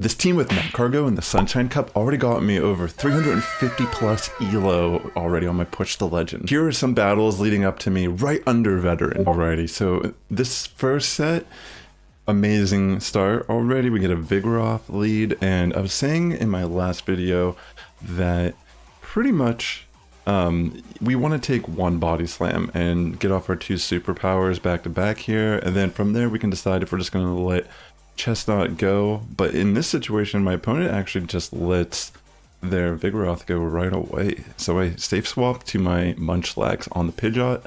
This team with Magcargo in the Sunshine Cup already got me over 350 plus elo already on my push to legend. Here are some battles leading up to me right under veteran already. So this first set, amazing start already. We get a Vigoroth lead, and I was saying in my last video that pretty much we want to take one body slam and get off our two superpowers back to back here, and then from there we can decide if we're just going to let Chesnaught go. But in this situation, my opponent actually just lets their Vigoroth go right away. So I safe swap to my Munchlax on the Pidgeot,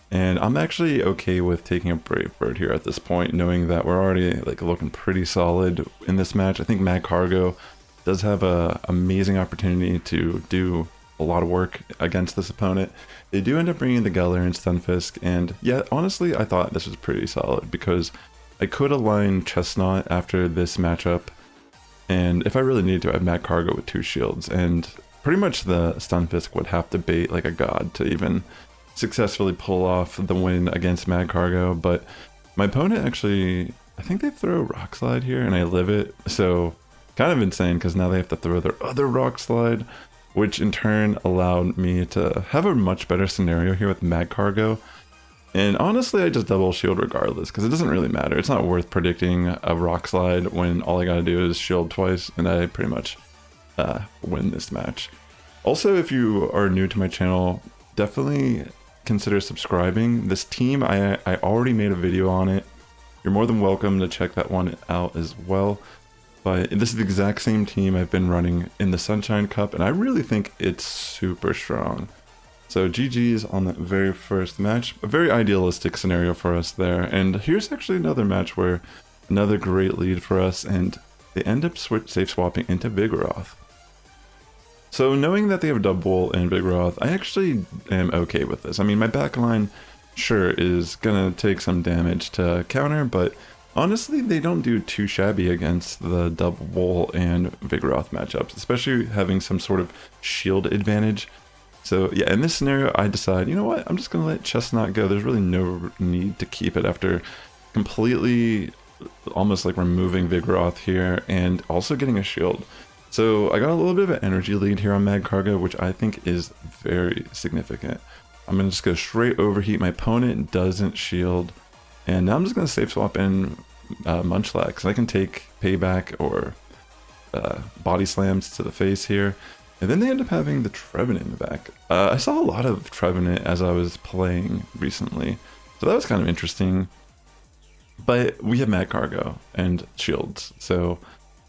and I'm actually okay with taking a Brave Bird here at this point, knowing that we're already like looking pretty solid in this match. I think Magcargo does have a amazing opportunity to do a lot of work against this opponent. They do end up bringing the Geller and Stunfisk, and yeah, honestly, I thought this was pretty solid because I could align Chesnaught after this matchup, and if I really need to, I have Magcargo with 2 shields, and pretty much the Stunfisk would have to bait like a god to even successfully pull off the win against Magcargo. But my opponent actually, I think they throw Rock Slide here, and I live it, so kind of insane because now they have to throw their other Rock Slide, which in turn allowed me to have a much better scenario here with Magcargo. And honestly, I just double shield regardless, because it doesn't really matter. It's not worth predicting a Rock Slide when all I gotta do is shield twice, and I pretty much win this match. Also, if you are new to my channel, definitely consider subscribing. This team, I already made a video on it. You're more than welcome to check that one out as well. But this is the exact same team I've been running in the Sunshine Cup, and I really think it's super strong. So GG's on the very first match. A very idealistic scenario for us there. And here's actually another match where another great lead for us, and they end up safe swapping into Vigoroth. So knowing that they have Dubwool and Vigoroth, I actually am okay with this. I mean, my backline, sure, is gonna take some damage to counter, but honestly, they don't do too shabby against the Dubwool and Vigoroth matchups, especially having some sort of shield advantage. So yeah, in this scenario, I decide, you know what, I'm just going to let Chesnaught go. There's really no need to keep it after completely almost like removing Vigoroth here and also getting a shield. So I got a little bit of an energy lead here on Magcargo, which I think is very significant. I'm going to just go straight overheat. My opponent doesn't shield. And now I'm just going to safe swap in Munchlax. I can take payback or body slams to the face here. And then they end up having the Trevenant in the back. I saw a lot of Trevenant as I was playing recently, so that was kind of interesting. But we have Magcargo and shields, so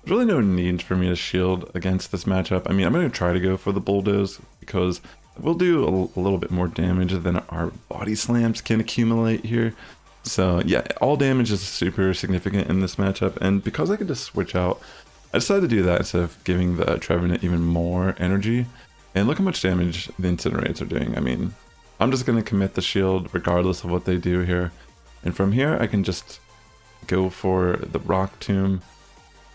there's really no need for me to shield against this matchup. I mean, I'm going to try to go for the Bulldoze because we'll do a little bit more damage than our body slams can accumulate here. So yeah, all damage is super significant in this matchup, and because I can just switch out, I decided to do that instead of giving the Trevenant even more energy. And look how much damage the Incinerates are doing. I mean, I'm just going to commit the shield regardless of what they do here. And from here, I can just go for the Rock Tomb.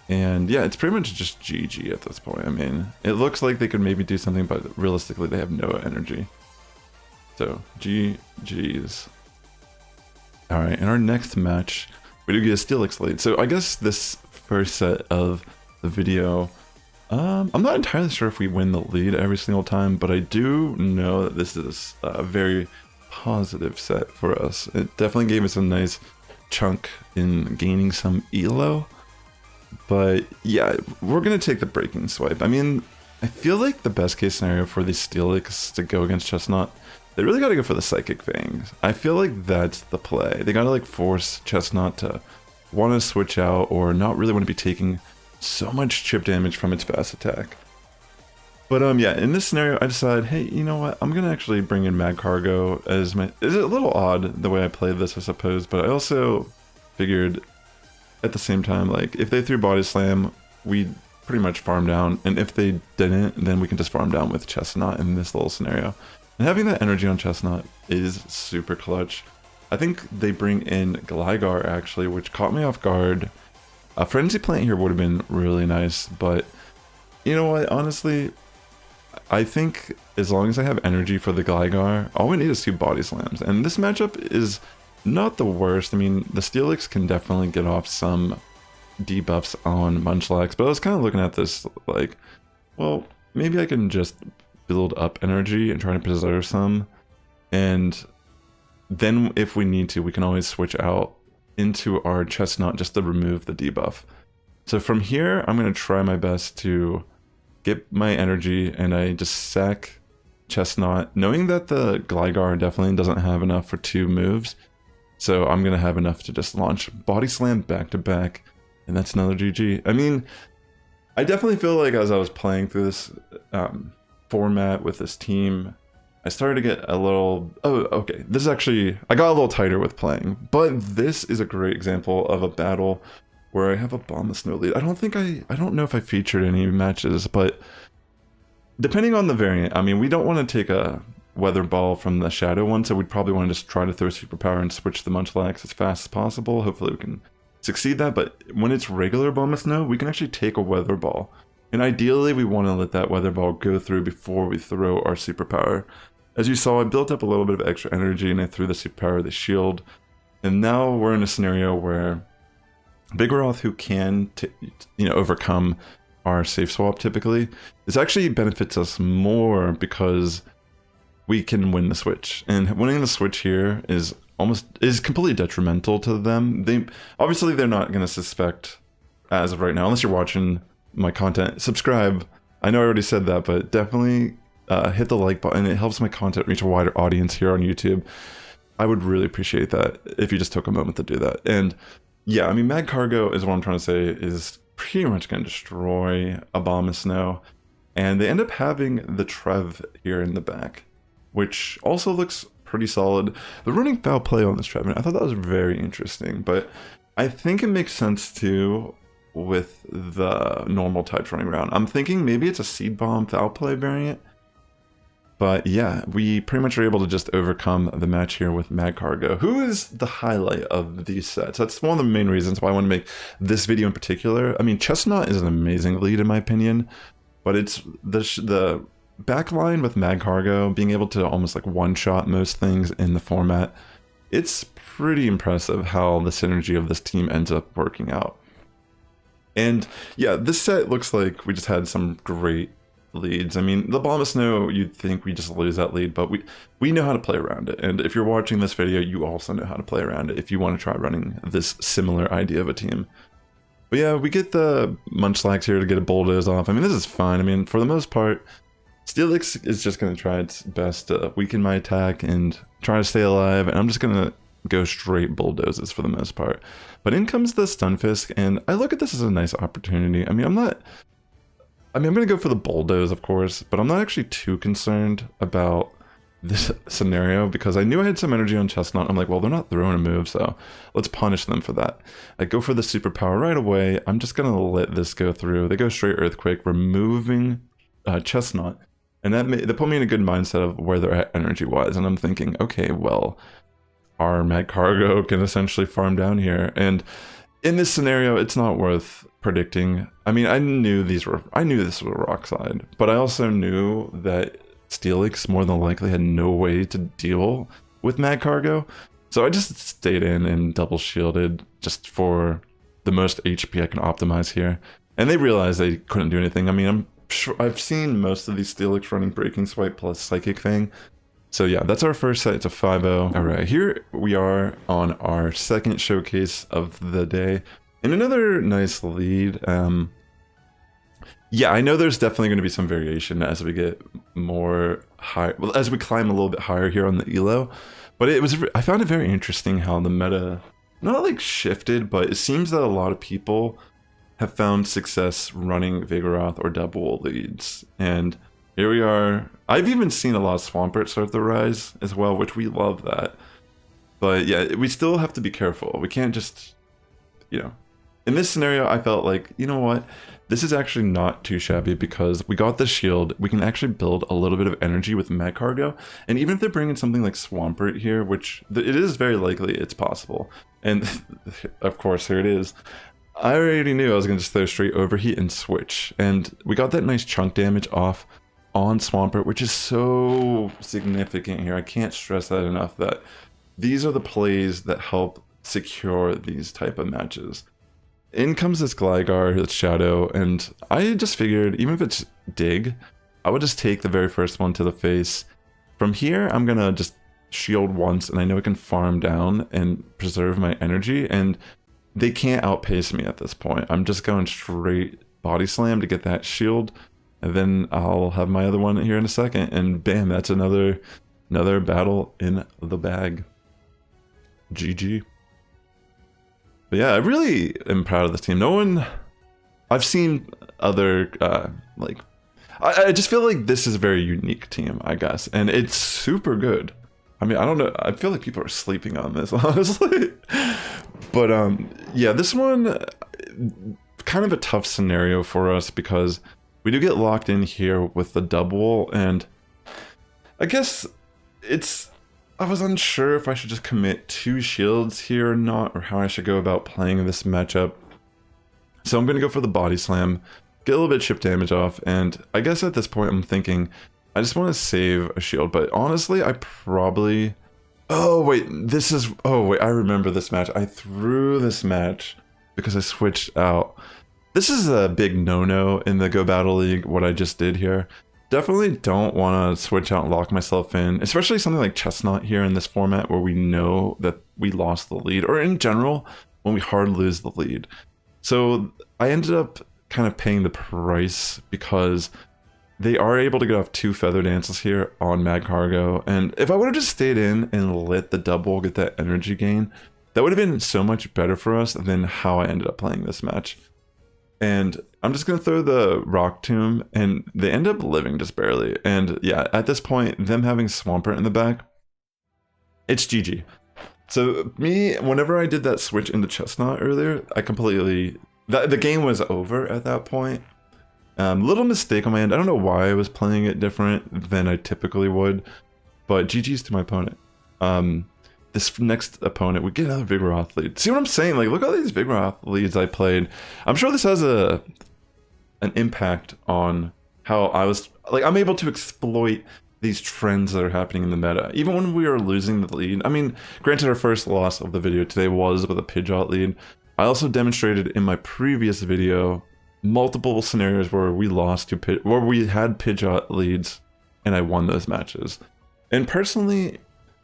And yeah, it's pretty much just GG at this point. I mean, it looks like they could maybe do something, but realistically, they have no energy. So, GG's. Alright, in our next match, we do get a Steelix lead. So I guess this first set of the video, I'm not entirely sure if we win the lead every single time, but I do know that this is a very positive set for us. It definitely gave us a nice chunk in gaining some elo, but yeah, we're gonna take the breaking swipe. I mean, I feel like the best case scenario for these Steelix to go against Chesnaught, they really gotta go for the Psychic Fangs. I feel like that's the play. They gotta like force Chesnaught to want to switch out or not really want to be taking so much chip damage from its fast attack. But yeah, in this scenario, I decide, hey, you know what? I'm gonna actually bring in Magcargo as my. It's a little odd the way I played this, I suppose, but I also figured at the same time, like if they threw Body Slam, we pretty much farm down, and if they didn't, then we can just farm down with Chesnaught in this little scenario. And having that energy on Chesnaught is super clutch. I think they bring in Gligar actually, which caught me off guard. A Frenzy Plant here would have been really nice, but you know what, honestly, I think as long as I have energy for the Gligar, all we need is 2 body slams. And this matchup is not the worst. I mean, the Steelix can definitely get off some debuffs on Munchlax, but I was kind of looking at this like, well, maybe I can just build up energy and try to preserve some, and then if we need to, we can always switch out into our Chesnaught just to remove the debuff. So from here, I'm going to try my best to get my energy, and I just sack Chesnaught, knowing that the Gligar definitely doesn't have enough for 2 moves. So I'm going to have enough to just launch Body Slam back to back, and that's another GG. I mean, I definitely feel like as I was playing through this format with this team, I started to get a little, oh, okay, this is actually, I got a little tighter with playing, but this is a great example of a battle where I have a Abomasnow lead. I don't know if I featured any matches, but depending on the variant, I mean, we don't want to take a Weather Ball from the Shadow one, so we'd probably want to just try to throw Superpower and switch the Munchlax as fast as possible. Hopefully we can succeed that, but when it's regular Abomasnow, we can actually take a Weather Ball. And ideally, we want to let that Weather Ball go through before we throw our Superpower. As you saw, I built up a little bit of extra energy and I threw the Superpower, the Shield. And now we're in a scenario where Vigoroth, who can overcome our safe swap typically, this actually benefits us more because we can win the switch. And winning the switch here is completely detrimental to them. Obviously they're not going to suspect as of right now, unless you're watching my content. Subscribe. I know I already said that, but definitely hit the like button. It helps my content reach a wider audience here on YouTube. I would really appreciate that if you just took a moment to do that. And yeah, I mean, Magcargo is what I'm trying to say is pretty much going to destroy Abomasnow. And they end up having the Trev here in the back, which also looks pretty solid. The running foul play on this Trev, I thought that was very interesting, but I think it makes sense too with the normal types running around. I'm thinking maybe it's a Seed Bomb foul play variant. But yeah, we pretty much are able to just overcome the match here with Magcargo, who is the highlight of these sets. That's one of the main reasons why I want to make this video in particular. I mean, Chesnaught is an amazing lead in my opinion, but it's the backline with Magcargo being able to almost like one-shot most things in the format. It's pretty impressive how the synergy of this team ends up working out. And yeah, this set looks like we just had some great leads. I mean, the Abomasnow, you'd think we just lose that lead, but we know how to play around it. And if you're watching this video, you also know how to play around it if you want to try running this similar idea of a team. But yeah, we get the Munchlax here to get a Bulldoze off. I mean, this is fine. I mean, for the most part, Steelix is just going to try its best to weaken my attack and try to stay alive, and I'm just going to go straight Bulldozes for the most part. But in comes the Stunfisk, and I look at this as a nice opportunity. I mean, I'm going to go for the Bulldoze, of course, but I'm not actually too concerned about this scenario because I knew I had some energy on Chesnaught. I'm like, well, they're not throwing a move, so let's punish them for that. I go for the Superpower right away. I'm just going to let this go through. They go straight Earthquake, removing Chesnaught, and that put me in a good mindset of where they're at energy-wise, and I'm thinking, okay, well, our Magcargo can essentially farm down here, and in this scenario, it's not worth predicting. I mean, I knew this was a rock slide, but I also knew that Steelix more than likely had no way to deal with Magcargo. So I just stayed in and double shielded just for the most HP I can optimize here. And they realized they couldn't do anything. I mean, I'm sure I've seen most of these Steelix running Breaking Swipe plus Psychic Fang. So yeah, that's our first set. It's a 5-0. All right, here we are on our second showcase of the day. And another nice lead. Yeah, I know there's definitely going to be some variation as we get more high, well, as we climb a little bit higher here on the elo. But I found it very interesting how the meta, not like shifted, but it seems that a lot of people have found success running Vigoroth or Dubwool leads. And here we are. I've even seen a lot of Swampert start the rise as well, which we love that. But yeah, we still have to be careful. We can't just, in this scenario, I felt like, you know what? This is actually not too shabby because we got the shield. We can actually build a little bit of energy with Magcargo. And even if they're bringing something like Swampert here, which it is very likely it's possible. And of course, here it is. I already knew I was going to just throw straight Overheat and switch. And we got that nice chunk damage off on Swampert, which is so significant here. I can't stress that enough, that these are the plays that help secure these type of matches. in comes this Gligar, its Shadow, and I just figured, even if it's Dig, I would just take the very first one to the face. From here, I'm gonna just shield once, and I know I can farm down and preserve my energy, and they can't outpace me at this point. I'm just going straight Body Slam to get that shield, and then I'll have my other one here in a second, and bam, that's another battle in the bag. GG. But yeah, I really am proud of this team. No one... I've seen other, like... I just feel like this is a very unique team, I guess, and it's super good. I mean, I don't know, I feel like people are sleeping on this, honestly. But yeah, this one, kind of a tough scenario for us because we do get locked in here with the Dubwool, and I guess I was unsure if I should just commit 2 shields here or not, or how I should go about playing this matchup. So I'm going to go for the Body Slam, get a little bit of chip damage off, and I guess at this point I'm thinking, I just want to save a shield, but honestly, I probably... Oh wait, I remember this match. I threw this match because I switched out. This is a big no-no in the Go Battle League, what I just did here. Definitely don't want to switch out and lock myself in, especially something like Chesnaught here in this format where we know that we lost the lead, or in general, when we hard lose the lead. So I ended up kind of paying the price because they are able to get off 2 Feather Dances here on Magcargo, and if I would have just stayed in and let the Dubwool get that energy gain, that would have been so much better for us than how I ended up playing this match. And I'm just going to throw the Rock Tomb, and they end up living just barely. And yeah, at this point, them having Swampert in the back, it's GG. So me, whenever I did that switch into Chesnaught earlier, I completely... The game was over at that point. Little mistake on my end. I don't know why I was playing it different than I typically would, but GG's to my opponent. This next opponent, we get another Vigoroth lead. See what I'm saying? Like, look at all these Vigoroth leads I played. I'm sure this has an impact on how I was... Like, I'm able to exploit these trends that are happening in the meta. Even when we are losing the lead. I mean, granted, our first loss of the video today was with a Pidgeot lead. I also demonstrated in my previous video multiple scenarios where we lost to where we had Pidgeot leads and I won those matches. And personally,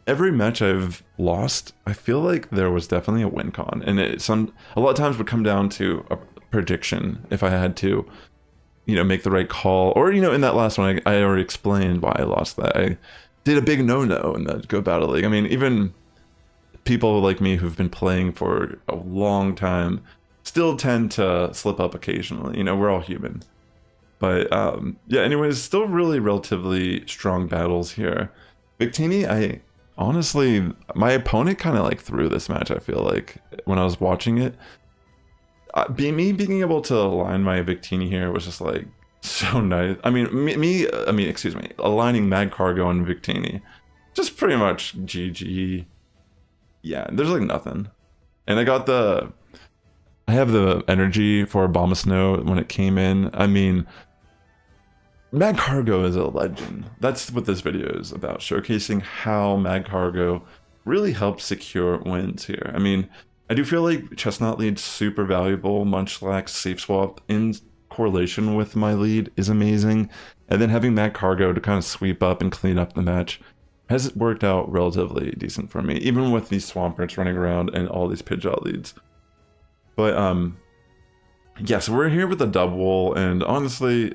every match I've lost, I feel like there was definitely a win con, and a lot of times would come down to a prediction if I had to, you know, make the right call, or, you know, in that last one I already explained why I lost that. I did a big no-no in the Go Battle League. I mean, even people like me who've been playing for a long time still tend to slip up occasionally. You know, we're all human. But yeah, anyways, still really relatively strong battles here. Victini, honestly, my opponent kind of like threw this match, I feel like, when I was watching it. Me being able to align my Victini here was just like so nice. I mean, excuse me, aligning Magcargo and Victini, just pretty much GG. Yeah, there's like nothing. And I have the energy for Abomasnow when it came in. I mean, Magcargo is a legend. That's what this video is about, showcasing how Magcargo really helps secure wins here. I mean, I do feel like Chesnaught lead's super valuable. Munchlax safe swap in correlation with my lead is amazing. And then having Magcargo to kind of sweep up and clean up the match has worked out relatively decent for me, even with these Swamperts running around and all these Pidgeot leads. But yeah, so we're here with the Dubwool, and honestly,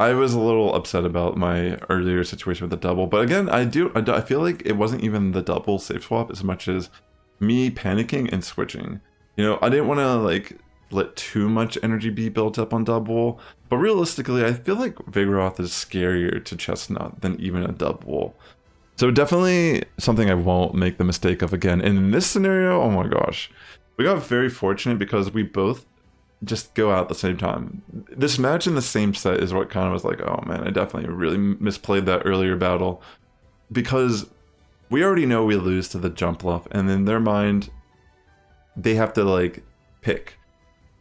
I was a little upset about my earlier situation with the Dubwool. But again, I feel like it wasn't even the Dubwool safe swap as much as me panicking and switching. You know, I didn't want to like let too much energy be built up on Dubwool, but realistically, I feel like Vigoroth is scarier to Chesnaught than even a Dubwool. So definitely something I won't make the mistake of again. And in this scenario, oh my gosh, we got very fortunate because we both just go out at the same time. This match in the same set is what kind of was like, oh man, I definitely really misplayed that earlier battle, because we already know we lose to the Jumpluff, and in their mind, they have to like pick,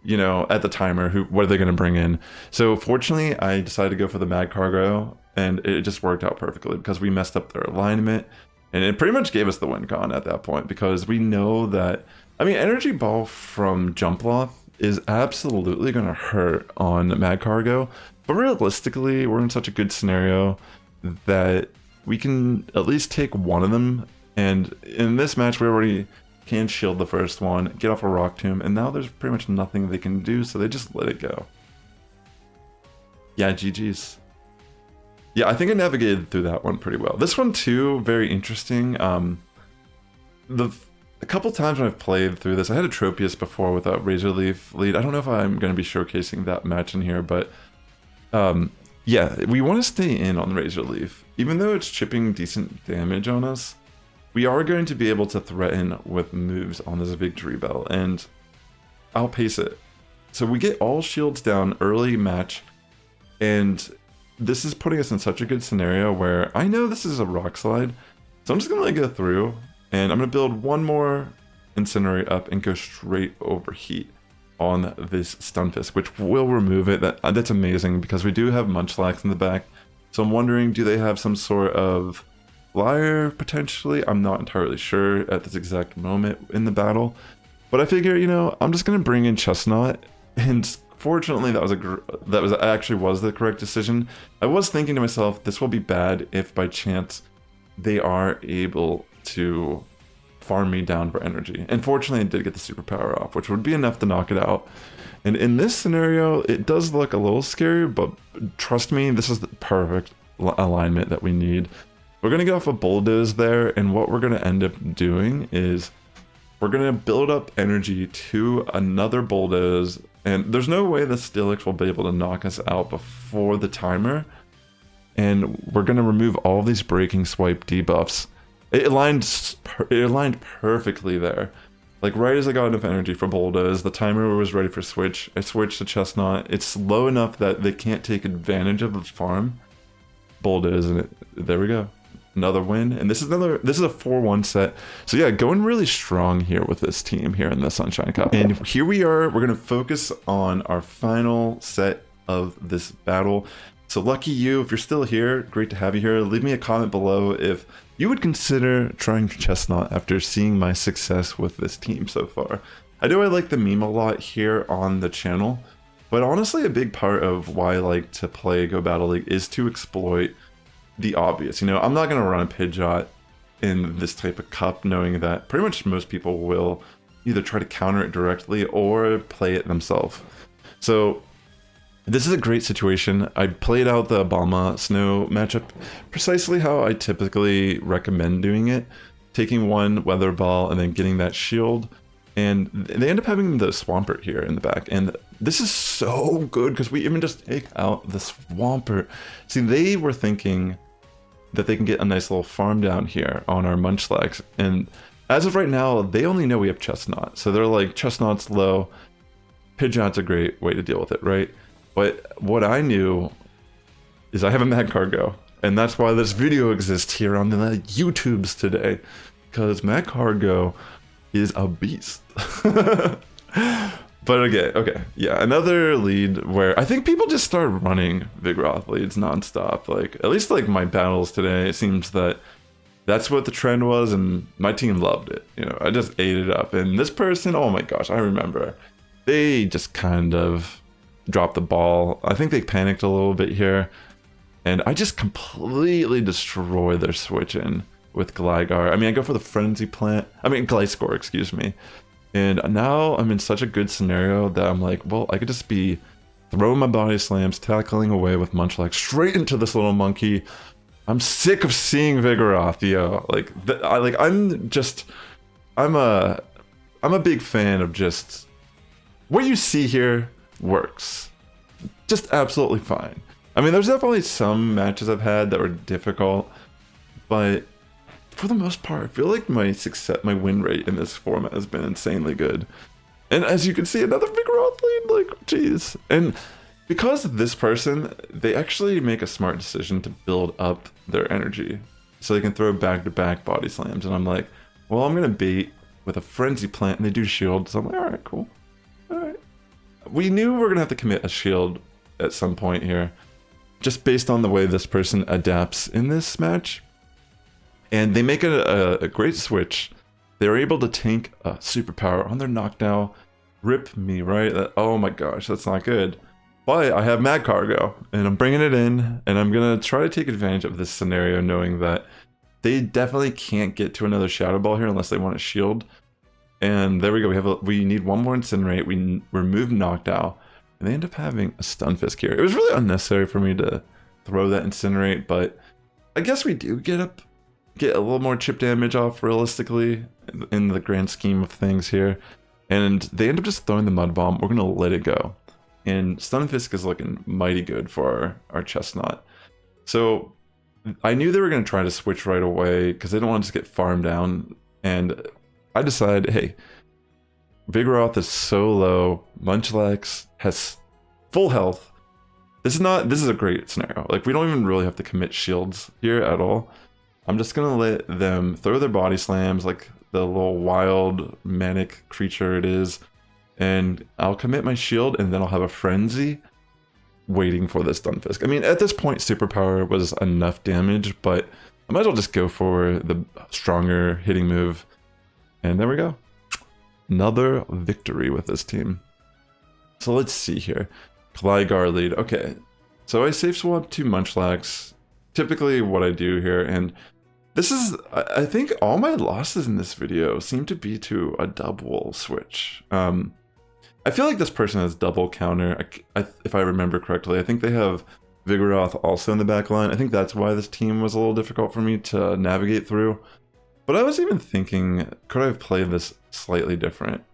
you know, at the timer, what are they going to bring in. So fortunately, I decided to go for the Magcargo, and it just worked out perfectly because we messed up their alignment, and it pretty much gave us the win con at that point, because we know that I mean, Energy Ball from Jumploff is absolutely going to hurt on Magcargo, but realistically, we're in such a good scenario that we can at least take one of them, and in this match, we already can shield the first one, get off a Rock Tomb, and now there's pretty much nothing they can do, so they just let it go. Yeah, GG's. Yeah, I think I navigated through that one pretty well. This one too, very interesting. A couple times when I've played through this, I had a Tropius before with a Razor Leaf lead. I don't know if I'm going to be showcasing that match in here, but yeah, we want to stay in on Razor Leaf. Even though it's chipping decent damage on us, we are going to be able to threaten with moves on this Victory Bell and outpace it. So we get all shields down early match, and this is putting us in such a good scenario where I know this is a Rock Slide, so I'm just going to go through, and I'm going to build one more Incinerate up and go straight over Heat on this Stunfisk, which will remove it. That's amazing because we do have Munchlax in the back, so I'm wondering, do they have some sort of flyer potentially? I'm not entirely sure at this exact moment in the battle, but I figure, you know, I'm just gonna bring in Chesnaught, and fortunately that was actually the correct decision. I was thinking to myself, this will be bad if by chance they are able to farm me down for energy, and fortunately I did get the superpower off, which would be enough to knock it out. And in this scenario, it does look a little scary, but trust me, this is the perfect alignment that we need. We're going to get off a Bulldoze there, and what we're going to end up doing is we're going to build up energy to another Bulldoze, and there's no way the Steelix will be able to knock us out before the timer, and we're going to remove all of these Breaking Swipe debuffs. It aligned perfectly there. Like right as I got enough energy for Bulldoze, the timer was ready for switch. I switched to Chesnaught. It's low enough that they can't take advantage of the farm. Bulldoze, and there we go. Another win, and this is a 4-1 set. So yeah, going really strong here with this team here in the Sunshine Cup. And here we are, we're gonna focus on our final set of this battle. So lucky you, if you're still here, great to have you here. Leave me a comment below if you would consider trying Chesnaught after seeing my success with this team so far. I like the meme a lot here on the channel, but honestly a big part of why I like to play Go Battle League is to exploit the obvious. You know, I'm not going to run a Pidgeot in this type of cup knowing that pretty much most people will either try to counter it directly or play it themselves. So this is a great situation. I played out the Abomasnow matchup precisely how I typically recommend doing it, taking one Weather Ball and then getting that shield, and they end up having the Swampert here in the back, and this is so good because we even just take out the Swampert. See, they were thinking that they can get a nice little farm down here on our Munchlax, and as of right now, they only know we have Chesnaught, so they're like, Chesnaught's low, Pidgeot's a great way to deal with it, right? But what I knew is I have a Magcargo, and that's why this video exists here on the YouTubes today, because Magcargo is a beast. But okay, yeah, another lead where I think people just start running Vigoroth leads nonstop. Like, at least like my battles today, it seems that that's what the trend was, and my team loved it. You know, I just ate it up. And this person, oh my gosh, I remember, they just kind of dropped the ball. I think they panicked a little bit here, and I just completely destroyed their switch in with Gligar. I mean, I go for the Gliscor, excuse me. And now I'm in such a good scenario that I'm like, well, I could just be throwing my body slams, tackling away with Munchlax straight into this little monkey. I'm sick of seeing Vigoroth, yo. Like, I'm a big fan of just what you see here works. Just absolutely fine. I mean, there's definitely some matches I've had that were difficult, but for the most part, I feel like my win rate in this format has been insanely good. And as you can see, another Vigoroth lead, like, jeez. And because of this person, they actually make a smart decision to build up their energy so they can throw back-to-back body slams. And I'm like, well, I'm gonna bait with a Frenzy Plant, and they do shield, so I'm like, all right, cool. All right. We knew we were gonna have to commit a shield at some point here, just based on the way this person adapts in this match. And they make a great switch they were able to tank a superpower on their knockdown, rip me, right? Oh my gosh, that's not good. But I have Magcargo, and I'm bringing it in, and I'm gonna try to take advantage of this scenario, knowing that they definitely can't get to another Shadow Ball here unless they want a shield. And there we go. We need one more Incinerate. We remove Knockdown, and they end up having a Stunfisk here. It was really unnecessary for me to throw that Incinerate, but I guess we do get a little more chip damage off realistically in the grand scheme of things here. And they end up just throwing the Mud Bomb. We're gonna let it go. And Stunfisk is looking mighty good for our Chesnaught. So I knew they were going to try to switch right away because they don't want to just get farmed down. And I decided, hey, Vigoroth is so low. Munchlax has full health. This is a great scenario. Like, we don't even really have to commit shields here at all. I'm just going to let them throw their body slams like the little wild manic creature it is. And I'll commit my shield, and then I'll have a Frenzy waiting for this Stunfisk. I mean, at this point, Superpower was enough damage, but I might as well just go for the stronger hitting move. And there we go. Another victory with this team. So let's see here. Gligar lead. Okay, so I safe swap to Munchlax. Typically what I do here, and this is, I think all my losses in this video seem to be to a Dubwool switch. I feel like this person has double counter, if I remember correctly. I think they have Vigoroth also in the back line. I think that's why this team was a little difficult for me to navigate through. But I was even thinking, could I have played this slightly different?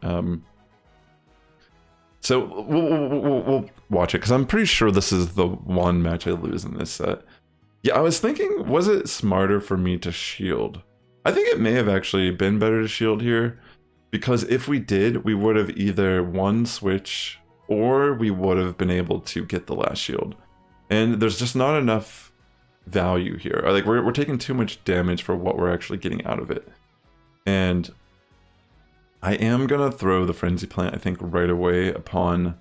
So we'll watch it, because I'm pretty sure this is the one match I lose in this set. Yeah, I was thinking, was it smarter for me to shield? I think it may have actually been better to shield here. Because if we did, we would have either won switch or we would have been able to get the last shield. And there's just not enough value here. Like, we're taking too much damage for what we're actually getting out of it. And I am going to throw the Frenzy Plant, I think, right away upon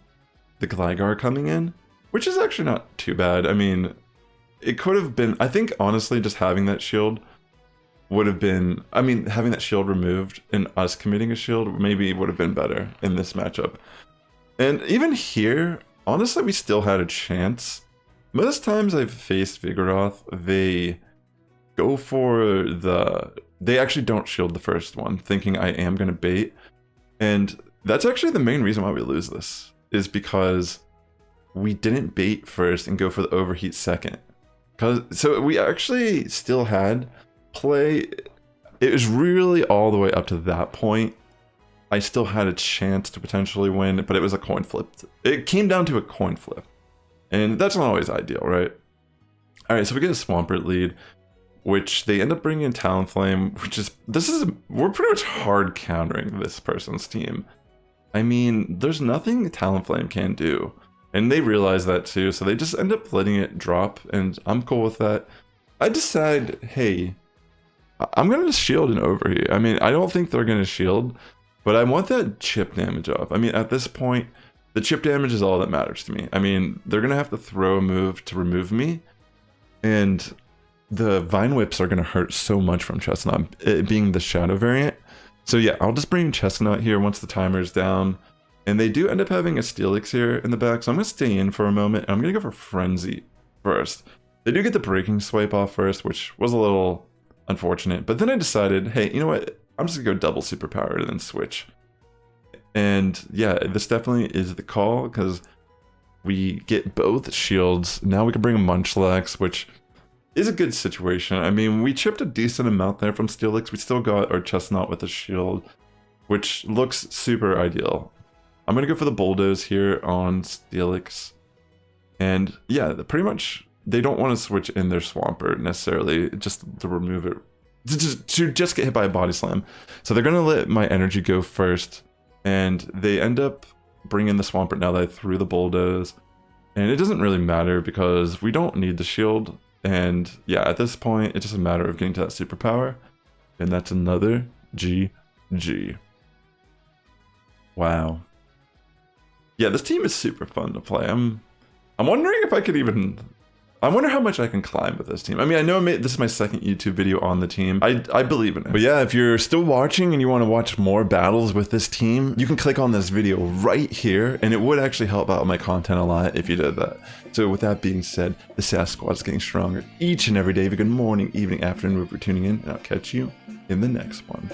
the Gligar coming in, which is actually not too bad. I mean, it could have been, I think, honestly, just having that shield would have been, I mean, having that shield removed and us committing a shield maybe would have been better in this matchup. And even here, honestly, we still had a chance. Most times I've faced Vigoroth, they go for they actually don't shield the first one, thinking I am going to bait. And that's actually the main reason why we lose this, is because we didn't bait first and go for the overheat second. So we actually still had play. It was really all the way up to that point. I still had a chance to potentially win, but it was a coin flip. It came down to a coin flip, and that's not always ideal, right? All right, so we get a Swampert lead, which they end up bringing in Talonflame, which is, we're pretty much hard countering this person's team. I mean, there's nothing Talonflame can do, and they realize that too, so they just end up letting it drop, and I'm cool with that. I decide, hey, I'm going to shield an overheat. I mean, I don't think they're going to shield, but I want that chip damage off. I mean, at this point, the chip damage is all that matters to me. I mean, they're going to have to throw a move to remove me, and the Vine Whips are going to hurt so much from Chesnaught, it being the Shadow variant. So yeah, I'll just bring Chesnaught here once the timer's down, and they do end up having a Steelix here in the back, so I'm going to stay in for a moment, and I'm going to go for Frenzy first. They do get the Breaking Swipe off first, which was a little unfortunate, but then I decided, hey, you know what, I'm just gonna go double superpower and then switch. And yeah, this definitely is the call, because we get both shields. Now we can bring a Munchlax, which is a good situation. I mean, we chipped a decent amount there from Steelix. We still got our Chesnaught with a shield, which looks super ideal. I'm gonna go for the Bulldoze here on Steelix, and yeah, pretty much they don't want to switch in their Swampert necessarily, just to remove it, to just get hit by a Body Slam. So they're going to let my energy go first, and they end up bringing the Swampert now that I threw the Bulldoze. And it doesn't really matter because we don't need the shield. And yeah, at this point, it's just a matter of getting to that superpower. And that's another GG. Wow. Yeah, this team is super fun to play. I'm wondering if I could even I wonder how much I can climb with this team. I mean, I know this is my second YouTube video on the team. I believe in it. But yeah, if you're still watching and you want to watch more battles with this team, you can click on this video right here, and it would actually help out my content a lot if you did that. So with that being said, the Sass Squad is getting stronger each and every day. Good morning, evening, afternoon for tuning in, and I'll catch you in the next one.